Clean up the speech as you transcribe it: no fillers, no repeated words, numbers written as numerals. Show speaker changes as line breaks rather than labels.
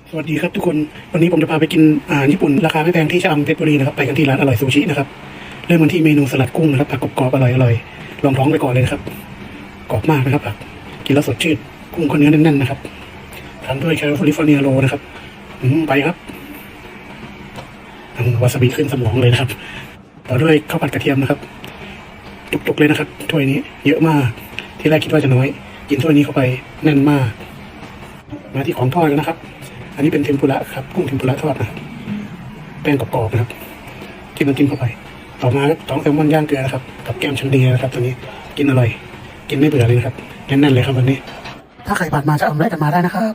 สวัสดีครับทุกคนวันนี้ผมจะพาไปกินอาหารญี่ปุ่นราคาไม่แพงที่ชะอำเพชรบุรีนะครับไปกันที่ร้านอร่อยซูชินะครับเริ่มกันที่เมนูสลัดกุ้งนะครับผักกรอบๆอร่อยๆลองท้องไปก่อนเลยนะครับกรอบมากนะครับผักกินแล้วสดชื่นกุ้งก็เนื้อแน่นๆนะครับทานด้วยแคลิฟอร์เนียโรนะครับไปครับวาซาบิขึ้นสมองเลยนะครับต่อด้วยข้าวผัดกระเทียมนะครับจุกๆเลยนะครับถ้วยนี้เยอะมากที่แรกคิดว่าจะน้อยกินถ้วยนี้เข้าไปแน่นมากมาที่ของทอดแล้วนะครับอันนี้เป็นเทมปุระครับกุ้งเทมปุระทอดนะครับแป้งกรอบๆนะครับจิ้มน้ำจิ้มเข้าไปต่อมาครับท้องแซลมอนย่างเกลือนะครับกับแก้มชันเดียนะครับตัวนี้กินอร่อยกินไม่เบื่อเลยนะครับแน่นๆเลยครับวันนี้ถ้าใครผ่านมาจะเอาแวะกันมาได้นะครับ